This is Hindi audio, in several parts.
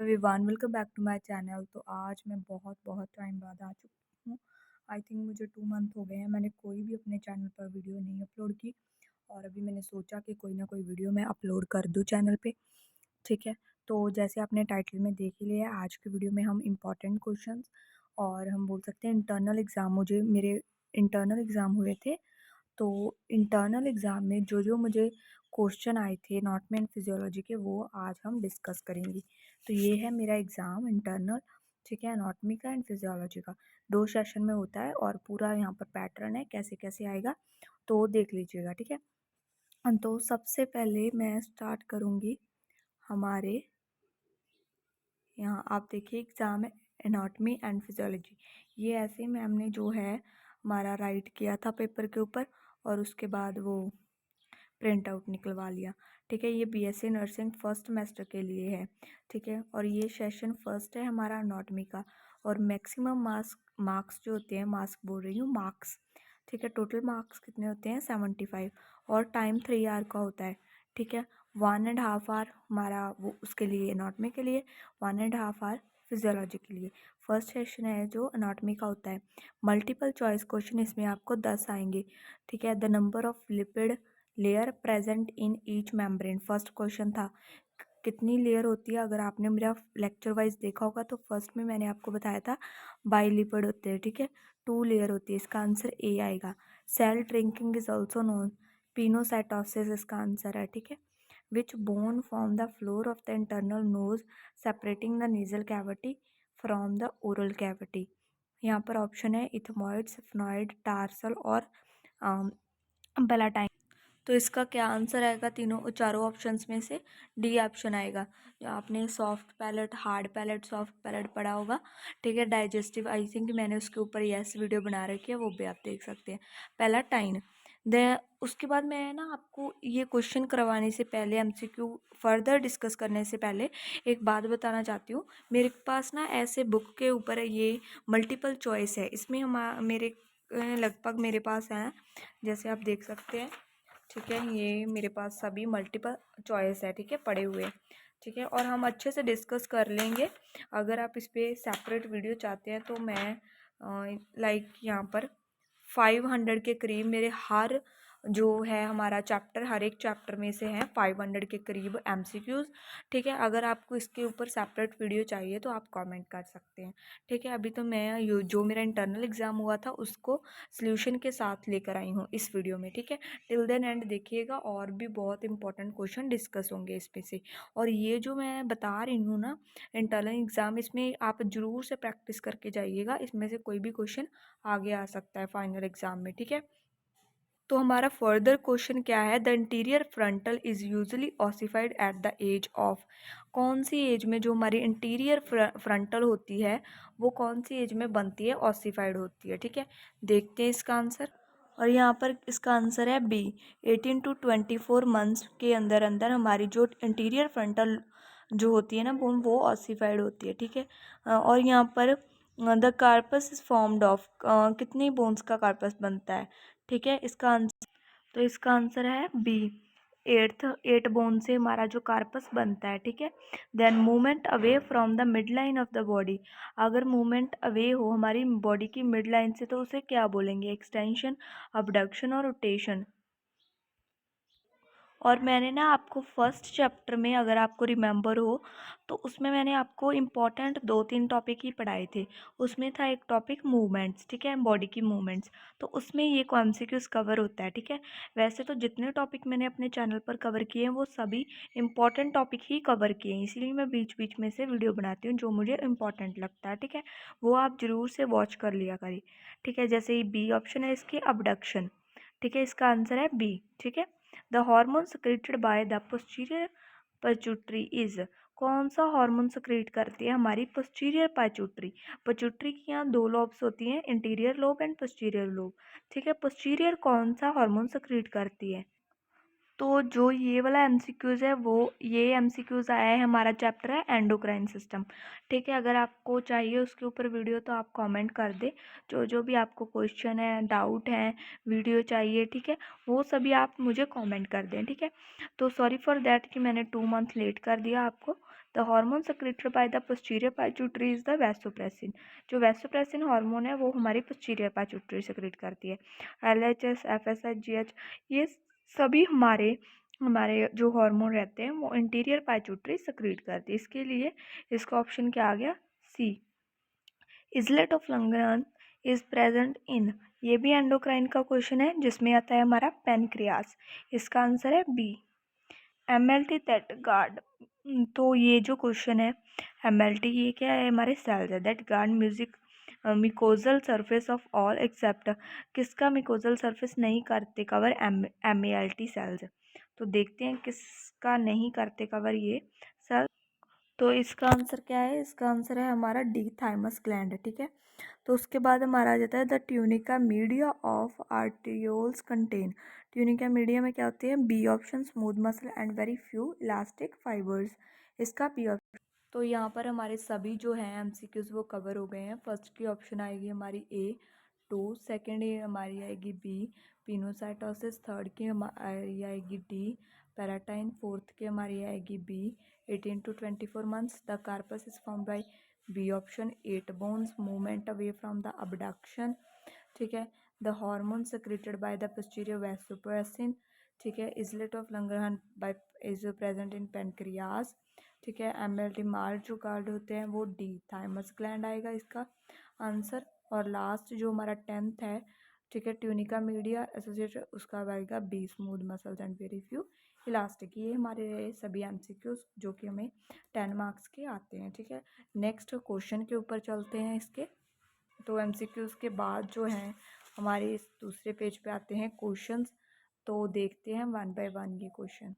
Everyone welcome back to my channel. तो आज मैं बहुत टाइम बाद आ चुकी हूँ। आई थिंक मुझे 2 मंथ हो गए हैं, मैंने कोई भी अपने चैनल पर वीडियो नहीं अपलोड की। और अभी मैंने सोचा कि कोई ना कोई वीडियो मैं अपलोड कर दूँ चैनल पे। ठीक है, तो जैसे आपने टाइटल में देख ही लिया है, आज की वीडियो में हम इम्पॉर्टेंट क्वेश्चंस और हम बोल सकते हैं इंटरनल एग्ज़ाम, मुझे मेरे इंटरनल एग्ज़ाम हुए थे। तो इंटरनल एग्ज़ाम में जो जो मुझे क्वेश्चन आए थे एनाटॉमी एंड फिजियोलॉजी के, वो आज हम डिस्कस करेंगे। तो ये है मेरा एग्ज़ाम इंटरनल, ठीक है, एनाटॉमी का एंड फिजियोलॉजी का। 2 सेशन में होता है और पूरा यहाँ पर पैटर्न है कैसे कैसे आएगा, तो देख लीजिएगा। ठीक है, तो सबसे पहले मैं स्टार्ट करूँगी हमारे यहाँ। आप देखिए एग्ज़ाम है एनाटॉमी एंड फिजियोलॉजी। ये ऐसे मैम ने जो है हमारा राइट किया था पेपर के ऊपर और उसके बाद वो प्रिंट आउट निकलवा लिया। ठीक है, ये बीएससी नर्सिंग फर्स्ट सेमेस्टर के लिए है। ठीक है, और ये सेशन फर्स्ट है हमारा एनाटॉमी का। और मैक्सिमम मार्क्स जो होते हैं, मार्क्स बोल रही हूँ मार्क्स, ठीक है, टोटल मार्क्स कितने होते हैं 75। और टाइम 3 आवर का होता है। ठीक है, 1.5 आवर हमारा वो उसके लिए एनाटॉमी के लिए, 1.5 आवर फिजियोलॉजी के लिए। फर्स्ट सेशन है जो एनाटॉमी का होता है। मल्टीपल चॉइस क्वेश्चन इसमें आपको 10 आएंगे। ठीक है, the number of lipid layer present in each membrane, first question था कितनी लेयर होती है। अगर आपने मेरा लेक्चर वाइज देखा होगा तो फर्स्ट में मैंने आपको बताया था बाइलिपिड होते हैं। ठीक है, 2 लेयर होती है, इसका आंसर ए आएगा। Cell drinking is also known pinocytosis, इसका आंसर है। ठीक है, which bone form the floor of the internal nose separating the nasal cavity from the oral cavity. यहाँ पर ऑप्शन है इथमॉइड, सिफनॉइड, टार्सल और पेलाटाइन। तो इसका क्या आंसर आएगा तीनों चारों ऑप्शंस में से? डी ऑप्शन आएगा। जो आपने soft palate, hard palate, soft palate पढ़ा होगा। ठीक है, डाइजेस्टिव, आई थिंक मैंने उसके ऊपर यस वीडियो बना रखी है, वो भी आप देख सकते हैं। पेलाटाइन। देन उसके बाद मैं ना आपको ये क्वेश्चन करवाने से पहले, एमसीक्यू फर्दर डिस्कस करने से पहले एक बात बताना चाहती हूँ। मेरे पास ना ऐसे बुक के ऊपर ये मल्टीपल चॉइस है, इसमें हम मेरे लगभग मेरे पास हैं, जैसे आप देख सकते हैं। ठीक है, ये मेरे पास सभी मल्टीपल चॉइस है, ठीक है, पड़े हुए। ठीक है, और हम अच्छे से डिस्कस कर लेंगे। अगर आप इस पर सेपरेट वीडियो चाहते हैं तो मैं लाइक यहाँ पर 500 के करीब मेरे हर जो है हमारा चैप्टर, हर एक चैप्टर में से हैं 500 के करीब एमसीक्यूज़। ठीक है, अगर आपको इसके ऊपर सेपरेट वीडियो चाहिए तो आप कमेंट कर सकते हैं। ठीक है, अभी तो मैं जो मेरा इंटरनल एग्ज़ाम हुआ था उसको सॉल्यूशन के साथ लेकर आई हूँ इस वीडियो में। ठीक है, टिल देन एंड देखिएगा, और भी बहुत इंपॉर्टेंट क्वेश्चन डिस्कस होंगे इसमें से। और ये जो मैं बता रही हूँ ना इंटरनल एग्ज़ाम, इसमें आप ज़रूर से प्रैक्टिस करके जाइएगा, इसमें से कोई भी क्वेश्चन आगे आ सकता है फाइनल एग्ज़ाम में। ठीक है, तो हमारा फर्दर क्वेश्चन क्या है? The interior frontal is usually ossified at the age of. कौन सी एज में जो हमारी इंटीरियर फ्रंटल होती है वो कौन सी एज में बनती है, ऑसिफाइड होती है? ठीक है, देखते हैं इसका आंसर। और यहाँ पर इसका आंसर है बी, 18 to 24 मंथ्स के अंदर अंदर हमारी जो इंटीरियर फ्रंटल जो होती है ना वो ऑसिफाइड होती है। ठीक है, और यहाँ पर the carpus is formed of, कितनी बोन्स का कार्पस बनता है? ठीक है, इसका आंसर, तो इसका आंसर है बी, 8 बोन से हमारा जो कार्पस बनता है। ठीक है, then movement away from the midline of the body. अगर मूवमेंट अवे हो हमारी बॉडी की मिड लाइन से तो उसे क्या बोलेंगे? एक्सटेंशन, अबडक्शन और रोटेशन। और मैंने ना आपको फर्स्ट चैप्टर में, अगर आपको रिमेंबर हो तो उसमें मैंने आपको इम्पॉर्टेंट 2-3 टॉपिक ही पढ़ाए थे। उसमें था एक टॉपिक मूवमेंट्स, ठीक है, बॉडी की मूवमेंट्स। तो उसमें ये एमसीक्यूज कवर होता है। ठीक है, वैसे तो जितने टॉपिक मैंने अपने चैनल पर कवर किए हैं वो सभी इंपॉर्टेंट टॉपिक ही कवर किए हैं, इसीलिए मैं बीच बीच में से वीडियो बनाती हूँ जो मुझे इंपॉर्टेंट लगता है। ठीक है, वो आप ज़रूर से वॉच कर लिया करिए। ठीक है, जैसे बी ऑप्शन है इसकी अबडक्शन। ठीक है, इसका आंसर है बी। ठीक है, the hormone secreted by the posterior pituitary is. कौन सा हार्मोन secrete करती है हमारी posterior pituitary? pituitary की यहाँ 2 लॉब्स होती हैं, interior lobe and posterior lobe. ठीक है, posterior कौन सा हार्मोन secrete करती है? तो जो ये वाला एमसीक्यूज़ है वो, ये एमसीक्यूज़ आया है, हमारा चैप्टर है एंडोक्राइन सिस्टम। ठीक है, अगर आपको चाहिए उसके ऊपर वीडियो तो आप कमेंट कर दें, जो जो भी आपको क्वेश्चन है, डाउट है, वीडियो चाहिए, ठीक है, वो सभी आप मुझे कमेंट कर दें। ठीक है, तो सॉरी फॉर दैट कि मैंने 2 मंथ लेट कर दिया आपको। The hormone secreted by the posterior pituitary is the vasopressin. जो वैसोप्रेसिन हार्मोन है वो हमारी पोस्टीरियर पाइट्यूटरी सेक्रेट करती है। LHS, FSH, GH ये सभी हमारे हमारे जो हार्मोन रहते हैं वो इंटीरियर पाइट्यूटरी सेक्रेट करती है। इसके लिए इसका ऑप्शन क्या आ गया? सी। इजलेट ऑफ लंगरहन इज प्रेजेंट इन, ये भी एंडोक्राइन का क्वेश्चन है जिसमें आता है हमारा पेनक्रियास। इसका आंसर है बी। MLT दैट गार्ड, तो ये जो क्वेश्चन है MLT ये क्या है? हमारे सेल्स है that guard music mucosal surface of all except, किसका मिकोजल सरफेस नहीं करते कवर? MALT sales. तो देखते हैं किसका नहीं करते कवर ये सेल। तो इसका आंसर क्या है? इसका आंसर है हमारा डी, थाइमस ग्लैंड। ठीक है, तो उसके बाद हमारा आ जाता है the tunica media of arterioles contain. Tunica media में क्या होती है? B option, smooth muscle and very few elastic fibres. इसका बी ऑप्शन। तो यहाँ पर हमारे सभी जो हैं MCQs वो कवर हो गए हैं। फर्स्ट की ऑप्शन आएगी हमारी A 2, सेकेंड ये हमारी आएगी B पिनोसाइटोसिस, थर्ड की हमारी आएगी D पैराटाइन, फोर्थ की हमारी आएगी B 18 to 24 months। The carpus is formed by B option 8 bones movement away from the abduction. ठीक है, the hormone secreted by the posterior vasopressin. ठीक है, islet of Langerhans by is present in pancreas. ठीक है, MLT मार्च जो कार्ड होते हैं वो डी, थाइमस ग्लैंड आएगा इसका आंसर। और लास्ट जो हमारा 10th है, ठीक है, ट्यूनिका मीडिया एसोसिएटेड, उसका आएगा B, smooth muscles and very few elastic. ये हमारे रहे सभी MCQs जो कि हमें 10 मार्क्स के आते हैं। ठीक है, नेक्स्ट क्वेश्चन के ऊपर चलते हैं इसके। तो MCQs के बाद जो हैं हमारे इस दूसरे पेज पे आते हैं क्वेश्चंस। तो देखते हैं वन बाय वन ये क्वेश्चन।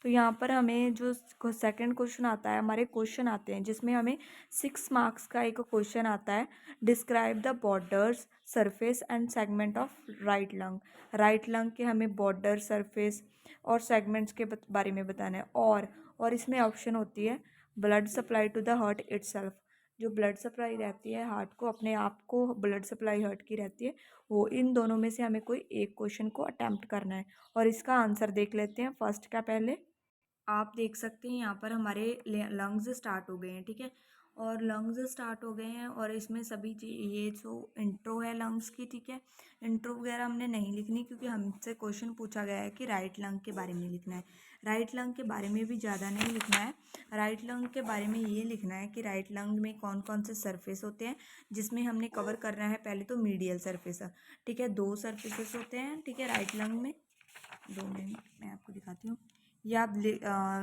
तो यहाँ पर हमें जो सेकंड क्वेश्चन आता है, हमारे क्वेश्चन आते हैं जिसमें हमें 6 मार्क्स का एक क्वेश्चन आता है। Describe the borders surface and segment of right lung. Right lung के हमें बॉर्डर, सरफेस और सेगमेंट्स के बारे में बताना है। और इसमें ऑप्शन होती है blood supply to the heart itself. जो ब्लड सप्लाई रहती है हार्ट को, अपने आप को ब्लड सप्लाई हार्ट की रहती है, वो इन दोनों में से हमें कोई एक क्वेश्चन को अटेम्प्ट करना है। और इसका आंसर देख लेते हैं फर्स्ट का पहले। आप देख सकते हैं यहाँ पर हमारे लंग्स स्टार्ट हो गए हैं। ठीक है, और लंग्स स्टार्ट हो गए हैं और इसमें सभी ये जो इंट्रो है लंग्स की, ठीक है, इंट्रो वगैरह हमने नहीं लिखनी क्योंकि हमसे क्वेश्चन पूछा गया है कि राइट लंग के बारे में लिखना है। राइट लंग के बारे में भी ज़्यादा नहीं लिखना है। राइट लंग के बारे में ये लिखना है कि राइट लंग में कौन कौन से सरफेस होते हैं, जिसमें हमने कवर करना है पहले तो मीडियल सरफेस। ठीक है, 2 सरफेसेस होते हैं। ठीक है, राइट लंग में 2 मिनट मैं आपको दिखाती हूँ। या आप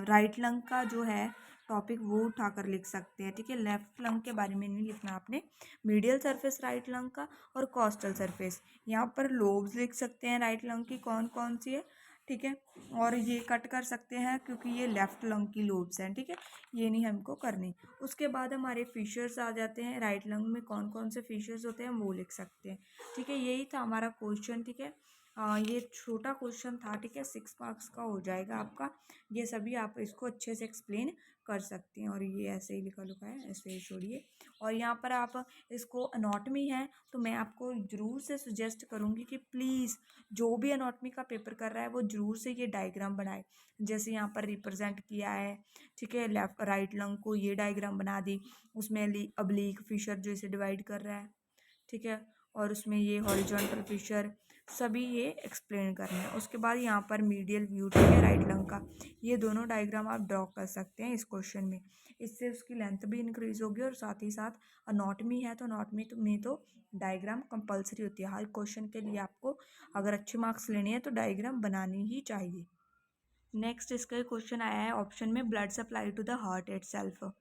राइट लंग का जो है टॉपिक वो उठाकर लिख सकते हैं। ठीक है, लेफ्ट लंग के बारे में नहीं लिखना आपने। मीडियल सरफेस राइट लंग का और कॉस्टल सरफेस। यहाँ पर लोब्स लिख सकते हैं राइट लंग की कौन कौन सी है। ठीक है, और ये कट कर सकते हैं क्योंकि ये लेफ्ट लंग की लोब्स हैं। ठीक है, ये नहीं हमको करनी। उसके बाद हमारे फीचर्स आ जाते हैं। राइट लंग में कौन कौन से फीचर्स होते हैं वो लिख सकते हैं। ठीक है, यही था हमारा क्वेश्चन। ठीक है, ये छोटा क्वेश्चन था। ठीक है, 6 मार्क्स का हो जाएगा आपका। ये सभी आप इसको अच्छे से एक्सप्लेन कर सकते हैं। और ये ऐसे ही लिखा लुका है, ऐसे ही छोड़िए। और यहाँ पर आप इसको अनॉटमी है तो मैं आपको ज़रूर से सुजेस्ट करूँगी कि प्लीज़ जो भी अनॉटमी का पेपर कर रहा है वो ज़रूर से ये डायग्राम बनाए। जैसे यहाँ पर रिप्रेजेंट किया है। ठीक है, लेफ्ट राइट लंग को ये डायग्राम बना दी, उसमें अब्लीक फिशर जो इसे डिवाइड कर रहा है। ठीक है, और उसमें ये हॉरिजॉन्टल फिशर, सभी ये एक्सप्लेन करना है। उसके बाद यहाँ पर मीडियल व्यू, ठीक है, राइट लंग का, ये दोनों डायग्राम आप ड्रॉ कर सकते हैं इस क्वेश्चन में। इससे उसकी लेंथ भी इंक्रीज होगी और साथ ही साथ अनॉटमी है तो अनॉटमी में तो डायग्राम कंपलसरी होती है। हर क्वेश्चन के लिए आपको अगर अच्छे मार्क्स लेने हैं तो डायग्राम बनानी ही चाहिए। नेक्स्ट इसका क्वेश्चन आया है ऑप्शन में blood supply to the heart itself.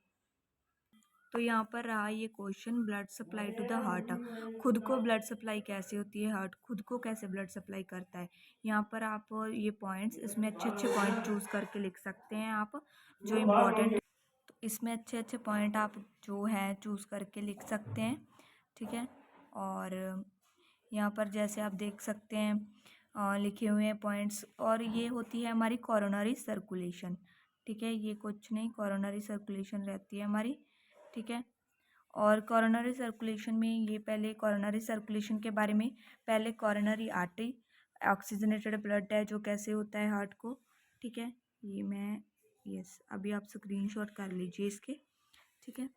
तो यहाँ पर रहा ये question, blood supply to the heart. खुद को ब्लड सप्लाई कैसे होती है, हार्ट खुद को कैसे ब्लड सप्लाई करता है। यहाँ पर आप ये पॉइंट्स, इसमें अच्छे अच्छे पॉइंट चूज़ करके लिख सकते हैं आप जो इम्पोर्टेंट। तो इसमें अच्छे अच्छे पॉइंट आप जो है चूज़ करके लिख सकते हैं। ठीक है, और यहाँ पर जैसे आप देख सकते हैं लिखे हुए हैं पॉइंट्स। और ये होती है हमारी कोरोनरी सर्कुलेशन। ठीक है, ये कुछ नहीं, कोरोनरी सर्कुलेशन रहती है हमारी। ठीक है, और कोरोनरी सर्कुलेशन में ये पहले कोरोनरी सर्कुलेशन के बारे में, पहले कोरोनरी आर्टरी ऑक्सीजनेटेड ब्लड है जो कैसे होता है हार्ट को। ठीक है, ये मैं यस, अभी आप स्क्रीनशॉट कर लीजिए इसके, ठीक है,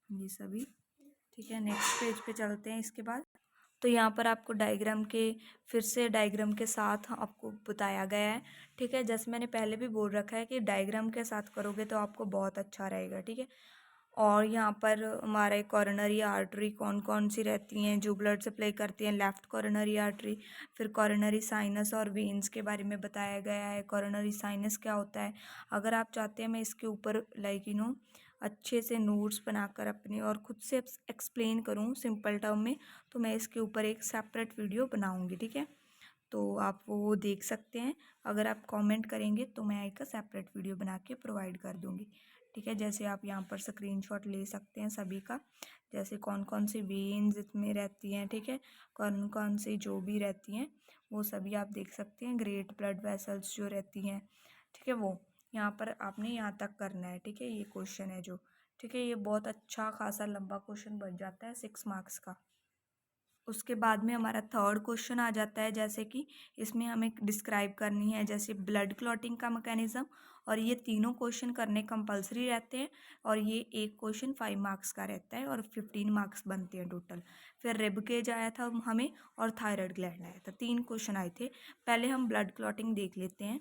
ये सभी, ठीक है। नेक्स्ट पेज पे चलते हैं इसके बाद। तो यहाँ पर आपको डायग्राम के, फिर से डायग्राम के साथ आपको बताया गया है, ठीक है। जैसे मैंने पहले भी बोल रखा है कि डायग्राम के साथ करोगे तो आपको बहुत अच्छा रहेगा, ठीक है। और यहाँ पर हमारे कॉरोनरी आर्टरी कौन कौन सी रहती हैं जो ब्लड सप्लाई करती हैं, लेफ्ट कॉरोनरी आर्टरी, फिर कॉरोनरी साइनस और वेन्स के बारे में बताया गया है। कॉरोनरी साइनस क्या होता है, अगर आप चाहते हैं मैं इसके ऊपर अच्छे से नोट्स बनाकर अपने और खुद से एक्सप्लेन करूँ सिंपल टर्म में, तो मैं इसके ऊपर एक सेपरेट वीडियो बनाऊँगी, ठीक है। तो आप वो देख सकते हैं, अगर आप कमेंट करेंगे तो मैं एक सेपरेट वीडियो बना के प्रोवाइड कर दूँगी, ठीक है। जैसे आप यहाँ पर स्क्रीनशॉट ले सकते हैं सभी का, जैसे कौन कौन सी वेन्स इसमें रहती हैं, ठीक है, कौन कौन सी जो भी रहती हैं वो सभी आप देख सकते हैं। ग्रेट ब्लड वेसल्स जो रहती हैं, ठीक है, वो यहाँ पर आपने यहाँ तक करना है, ठीक है। ये क्वेश्चन है जो, ठीक है, ये बहुत अच्छा खासा लंबा क्वेश्चन बन जाता है 6 मार्क्स का। उसके बाद में हमारा थर्ड क्वेश्चन आ जाता है, जैसे कि इसमें हमें डिस्क्राइब करनी है जैसे ब्लड क्लॉटिंग का मैकेनिज्म, और ये तीनों क्वेश्चन करने कंपलसरी रहते हैं, और ये एक क्वेश्चन 5 मार्क्स का रहता है और 15 मार्क्स बनते हैं टोटल। फिर रिब केज आया था हमें, और थायराइड ग्लैंड आया था, 3 क्वेश्चन आए थे। पहले हम ब्लड क्लॉटिंग देख लेते हैं।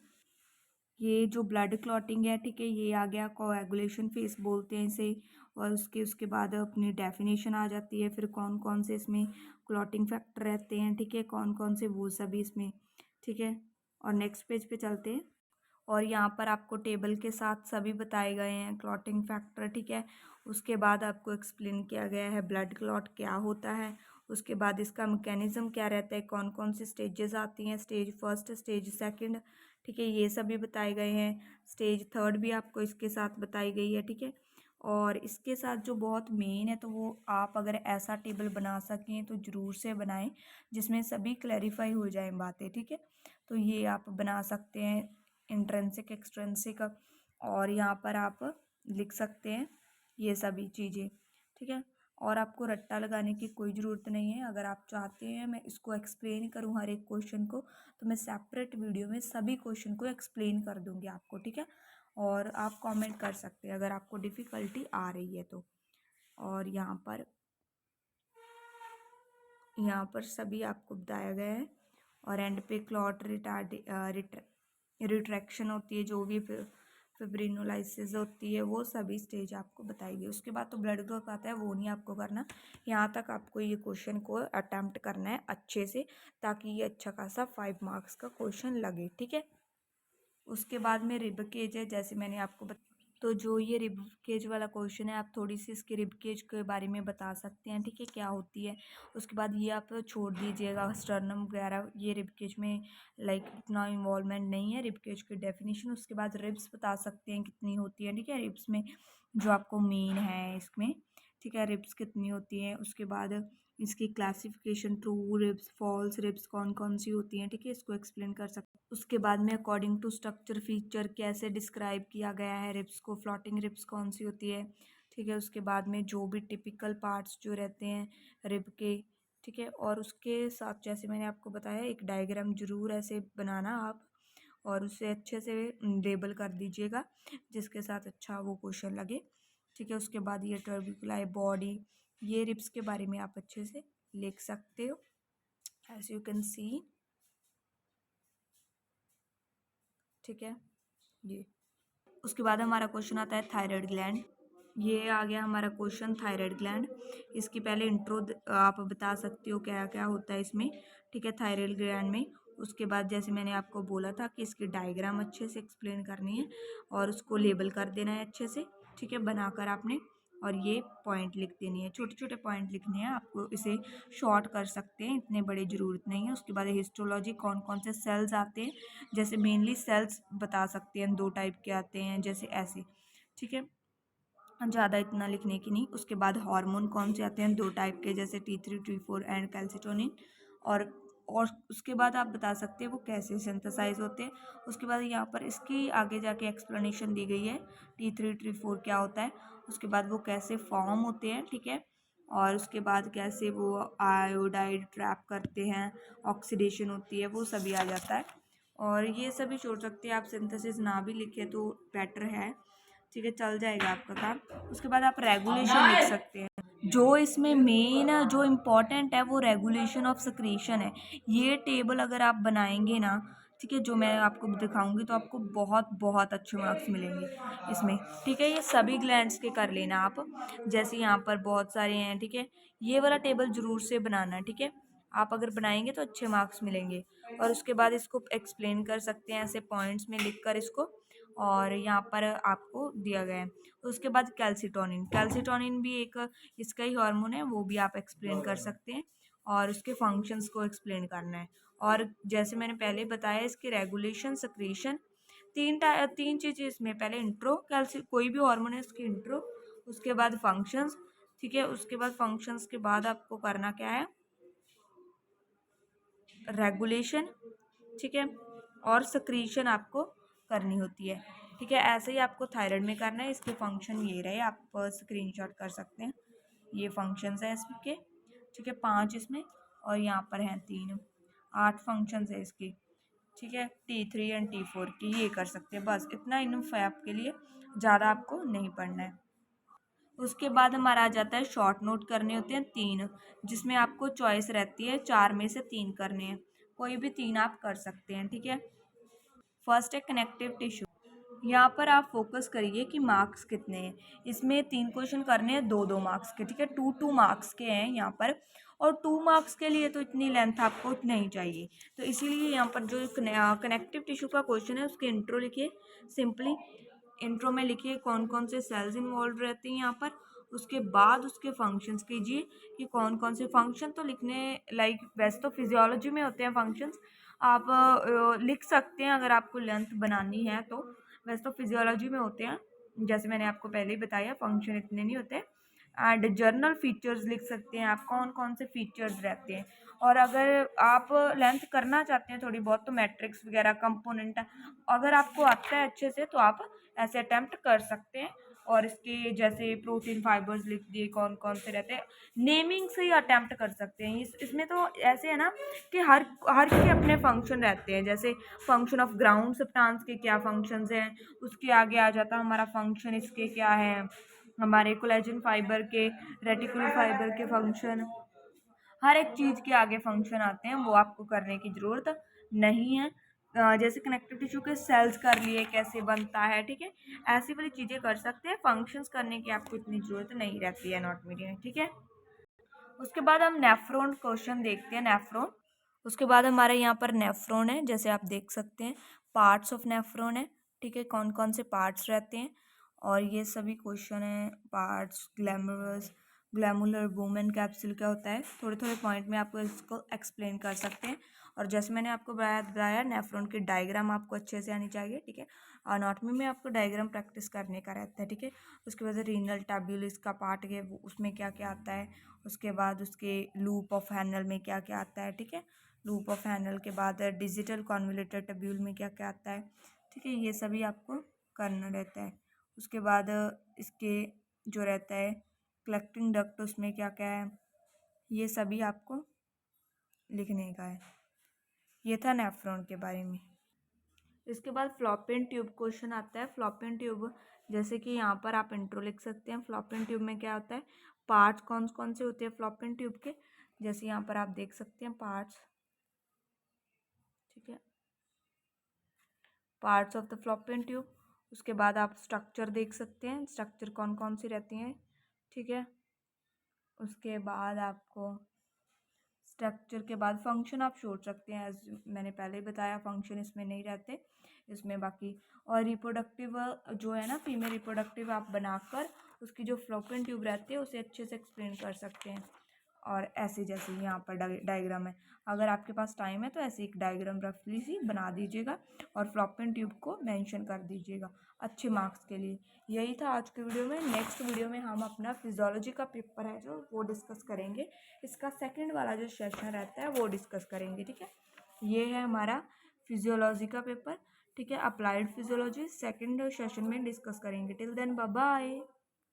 ये जो ब्लड क्लॉटिंग है, ठीक है, ये आ गया, कोएगुलेशन फेस बोलते हैं इसे, और उसके बाद अपनी डेफिनेशन आ जाती है, फिर कौन कौन से इसमें क्लॉटिंग फैक्टर रहते हैं, ठीक है, कौन कौन से वो सभी इसमें, ठीक है। और नेक्स्ट पेज पे चलते हैं, और यहाँ पर आपको टेबल के साथ सभी बताए गए हैं क्लॉटिंग फैक्टर, ठीक है। उसके बाद आपको एक्सप्लेन किया गया है ब्लड क्लॉट क्या होता है, उसके बाद इसका मैकेनिज्म क्या रहता है, कौन कौन सी स्टेजेस आती हैं, स्टेज फर्स्ट, स्टेज सेकंड, ठीक है, ये सभी बताए गए हैं। स्टेज थर्ड भी आपको इसके साथ बताई गई है, ठीक है। और इसके साथ जो बहुत मेन है, तो वो आप अगर ऐसा टेबल बना सकें तो ज़रूर से बनाएं जिसमें सभी क्लैरिफाई हो जाएं बातें, ठीक है। तो ये आप बना सकते हैं, इंट्रेंसिक एक्सट्रेंसिक, और यहाँ पर आप लिख सकते हैं ये सभी चीज़ें, ठीक है। और आपको रट्टा लगाने की कोई ज़रूरत नहीं है। अगर आप चाहते हैं मैं इसको एक्सप्लेन करूँ हर एक क्वेश्चन को, तो मैं सेपरेट वीडियो में सभी क्वेश्चन को एक्सप्लेन कर दूँगी आपको, ठीक है। और आप कमेंट कर सकते हैं अगर आपको डिफ़िकल्टी आ रही है तो। और यहाँ पर सभी आपको बताया गया है, और एंड पे क्लॉट रिट्रैक्शन होती है, जो भी फिब्रिनोलाइसिस होती है, वो सभी स्टेज आपको बताई गई। उसके बाद तो ब्लड ग्रुप आता है, वो नहीं आपको करना। यहाँ तक आपको ये क्वेश्चन को अटेम्प्ट करना है अच्छे से, ताकि ये अच्छा खासा 5 मार्क्स का क्वेश्चन लगे, ठीक है। उसके बाद में रिब केज है, जैसे मैंने आपको तो जो ये रिब केज वाला क्वेश्चन है, आप थोड़ी सी इसके रिब केज के बारे में बता सकते हैं, ठीक है, क्या होती है। उसके बाद ये आप छोड़ दीजिएगा स्टर्नम वगैरह, ये रिब केज में इतना इन्वॉल्वमेंट नहीं है। रिब केज की डेफिनेशन, उसके बाद रिब्स बता सकते हैं कितनी होती है, ठीक है, रिब्स में जो आपको मेन है इसमें, ठीक है, रिब्स कितनी होती हैं। उसके बाद इसकी classification, true ribs, false ribs कौन कौन सी होती हैं, ठीक है, इसको एक्सप्लेन कर सकते हैं। उसके बाद में अकॉर्डिंग टू स्ट्रक्चर फीचर कैसे डिस्क्राइब किया गया है रिब्स को, फ्लोटिंग रिब्स कौन सी होती है, ठीक है। उसके बाद में जो भी टिपिकल पार्ट्स जो रहते हैं रिब के, ठीक है। और उसके साथ जैसे मैंने आपको बताया, एक डायग्राम जरूर ऐसे बनाना आप, और उसे अच्छे से लेबल कर दीजिएगा जिसके साथ अच्छा वो क्वेश्चन लगे, ठीक है। उसके बाद ये टर्बिकुलाई बॉडी, ये रिब्स के बारे में आप अच्छे से लिख सकते हो, एज यू कैन सी, ठीक है। ये उसके बाद हमारा क्वेश्चन आता है थायराइड ग्लैंड। ये आ गया हमारा क्वेश्चन थायराइड ग्लैंड। इसकी पहले इंट्रो आप बता सकते हो क्या क्या होता है इसमें, ठीक है, थायराइड ग्लैंड में। उसके बाद जैसे मैंने आपको बोला था कि इसकी डायग्राम अच्छे से एक्सप्लेन करनी है, और उसको लेबल कर देना है अच्छे से, ठीक है, बनाकर आपने। और ये पॉइंट लिख देनी है, छोटे छोटे पॉइंट लिखने हैं आपको, इसे शॉर्ट कर सकते हैं, इतने बड़े ज़रूरत नहीं है। उसके बाद हिस्टोलॉजी, कौन कौन से सेल्स आते हैं, जैसे मेनली सेल्स बता सकते हैं 2 टाइप के आते हैं, जैसे ऐसे, ठीक है, ज़्यादा इतना लिखने की नहीं। उसके बाद हार्मोन कौन से आते हैं 2 टाइप के, जैसे T3 T4 एंड कैल्सिटोनिन। और और उसके बाद आप बता सकते हैं वो कैसे सिंथेसाइज होते हैं। उसके बाद यहाँ पर इसकी आगे जाके एक्सप्लेनेशन दी गई है, T3 T4 क्या होता है, उसके बाद वो कैसे फॉर्म होते हैं, ठीक है। और उसके बाद कैसे वो आयोडाइड ट्रैप करते हैं, ऑक्सीडेशन होती है, वो सभी आ जाता है। और ये सभी छोड़ सकते हैं आप, सिंथेसिस ना भी लिखे तो बेटर है, ठीक है, चल जाएगा आपका काम। उसके बाद आप रेगुलेशन लिख सकते हैं। जो इसमें मेन जो इम्पोर्टेंट है वो रेगुलेशन ऑफ सिक्रीशन है। ये टेबल अगर आप बनाएंगे ना, ठीक है, जो मैं आपको दिखाऊंगी, तो आपको बहुत बहुत अच्छे मार्क्स मिलेंगे इसमें, ठीक है। ये सभी ग्लैंड्स के कर लेना आप, जैसे यहाँ पर बहुत सारे हैं, ठीक है। ये वाला टेबल जरूर से बनाना है, ठीक है। आप अगर बनाएंगे तो अच्छे मार्क्स मिलेंगे। और उसके बाद इसको एक्सप्लेन कर सकते हैं ऐसे पॉइंट्स में लिखकर इसको, और यहाँ पर आपको दिया गया है। उसके बाद कैल्सिटोनिन, कैल्सिटोनिन भी एक इसका ही हार्मोन है, वो भी आप एक्सप्लेन कर सकते हैं, और उसके फंक्शंस को एक्सप्लेन करना है। और जैसे मैंने पहले बताया, इसकी रेगुलेशन, सक्रीशन, तीन चीज़ें इसमें, पहले इंट्रो, कैल्सी कोई भी हार्मोन है उसकी इंट्रो, उसके बाद फंक्शंस, ठीक है। उसके बाद फंक्शंस के बाद आपको करना क्या है, रेगुलेशन, ठीक है, और सक्रीशन आपको करनी होती है, ठीक है। ऐसे ही आपको थायराइड में करना है। इसके फंक्शन ये रहे, आप स्क्रीनशॉट कर सकते हैं। ये फंक्शंस हैं इसके, ठीक है, 5 इसमें, और यहाँ पर हैं 3, 8 फंक्शंस है इसकी, ठीक है। T3 एंड T4 की ये कर सकते हैं, बस इतना इनफ है आपके लिए, ज़्यादा आपको नहीं पढ़ना है। उसके बाद हमारा आ जाता है शॉर्ट नोट, करने होते हैं 3, जिसमें आपको चॉइस रहती है 4 में से 3 करने हैं, कोई भी 3 आप कर सकते हैं, ठीक है। फर्स्ट है कनेक्टिव टिश्यू। यहाँ पर आप फोकस करिए कि मार्क्स कितने हैं। इसमें 3 क्वेश्चन करने हैं 2-2 मार्क्स के, ठीक है, 2-2 मार्क्स के हैं यहाँ पर। और 2 मार्क्स के लिए तो इतनी लेंथ आपको नहीं चाहिए, तो इसीलिए यहाँ पर जो कनेक्टिव टिश्यू का क्वेश्चन है उसके इंट्रो लिखिए, सिंपली इंट्रो में लिखिए कौन कौन से सेल्स इन्वॉल्व रहते हैं यहाँ पर। उसके बाद उसके फंक्शंस कीजिए कि कौन कौन से फंक्शन, तो लिखने लाइक वैसे तो फिजियोलॉजी में होते हैं फंक्शंस, आप लिख सकते हैं अगर आपको लेंथ बनानी है तो, वैसे तो फिजियोलॉजी में होते हैं, जैसे मैंने आपको पहले ही बताया, फंक्शन इतने नहीं होते। एंड जर्नल फीचर्स लिख सकते हैं आप, कौन कौन से फीचर्स रहते हैं। और अगर आप लेंथ करना चाहते हैं थोड़ी बहुत, तो मैट्रिक्स वगैरह कंपोनेंट अगर आपको आता है अच्छे से तो आप ऐसे अटैम्प्ट कर सकते हैं। और इसके जैसे प्रोटीन फाइबर्स लिख दिए कौन कौन से रहते हैं, नेमिंग से ही अटैम्प्ट कर सकते हैं। इसमें तो ऐसे है ना कि हर हर के अपने फंक्शन रहते हैं, जैसे फंक्शन ऑफ ग्राउंड सब्सटेंस के क्या फंक्शंस हैं, उसके आगे आ जाता है हमारा फंक्शन इसके क्या है, हमारे कोलेजन फाइबर के, रेटिकुलर फाइबर के फंक्शन, हर एक चीज़ के आगे फंक्शन आते हैं, वो आपको करने की ज़रूरत नहीं है। जैसे कनेक्टिव टिश्यू के सेल्स कर लिए कैसे बनता है, ठीक है, ऐसी वाली चीज़ें कर सकते हैं, फंक्शंस करने की आपको इतनी ज़रूरत नहीं रहती है एनाटॉमी में, ठीक है। उसके बाद हम नेफ्रॉन क्वेश्चन देखते हैं, नेफ्रॉन। उसके बाद हमारे यहाँ पर नेफ्रॉन है, जैसे आप देख सकते हैं, पार्ट्स ऑफ नेफ्रॉन है, ठीक है, कौन कौन से पार्ट्स रहते हैं, और ये सभी क्वेश्चन है। पार्ट्स, ग्लैमुलर वुमेन कैप्सूल क्या होता है, थोड़े थोड़े पॉइंट में आपको इसको एक्सप्लेन कर सकते हैं। और जैसे मैंने आपको बताया नेफ्रॉन की डायग्राम आपको अच्छे से आनी चाहिए, ठीक है। एनाटॉमी में आपको डायग्राम प्रैक्टिस करने का रहता है, ठीक है। उसके बाद रीनल टैब्यूलिस का पार्ट है, वो उसमें क्या क्या आता है। उसके बाद उसके लूप ऑफ हैनल में क्या क्या आता है, ठीक है। लूप ऑफ हैनल के बाद डिजिटल कॉन्वोल्यूटर टब्यूल में क्या क्या आता है, ठीक है, ये सभी आपको करना रहता है। उसके बाद इसके जो रहता है कलेक्टिंग डक्ट, उसमें क्या क्या है, ये सभी आपको लिखने का है। ये था नेफ्रॉन के बारे में। इसके बाद फ्लॉपियन ट्यूब क्वेश्चन आता है। फ्लॉपियन ट्यूब, जैसे कि यहाँ पर आप इंट्रो लिख सकते हैं। फ्लॉपियन ट्यूब में क्या होता है, पार्ट्स कौन कौन से होते हैं फ्लॉपियन ट्यूब के, जैसे यहाँ पर आप देख सकते हैं पार्ट्स, ठीक है, पार्ट्स ऑफ द फ्लॉपियन ट्यूब। उसके बाद आप स्ट्रक्चर देख सकते हैं, स्ट्रक्चर कौन कौन सी रहती हैं, ठीक है। उसके बाद आपको स्ट्रक्चर के बाद फंक्शन आप छोड़ सकते हैं, एज मैंने पहले बताया फंक्शन इसमें नहीं रहते इसमें बाकी। और रिप्रोडक्टिव जो है ना, फीमेल रिप्रोडक्टिव आप बनाकर उसकी जो फ्लोपियन ट्यूब रहती है उसे अच्छे से एक्सप्लेन कर सकते हैं। और ऐसे जैसे यहाँ पर डायग्राम है, अगर आपके पास टाइम है तो ऐसे एक डायग्राम रफली सी बना दीजिएगा और फ्लॉपियन ट्यूब को मेंशन कर दीजिएगा अच्छे मार्क्स के लिए। यही था आज के वीडियो में। नेक्स्ट वीडियो में हम अपना फिजियोलॉजी का पेपर है जो वो डिस्कस करेंगे, इसका सेकंड वाला जो सेशन रहता है वो डिस्कस करेंगे, ठीक है। ये है हमारा फिजियोलॉजी का पेपर, ठीक है, अप्लाइड फिजियोलॉजी, सेकंड सेशन में डिस्कस करेंगे। Till then bye bye.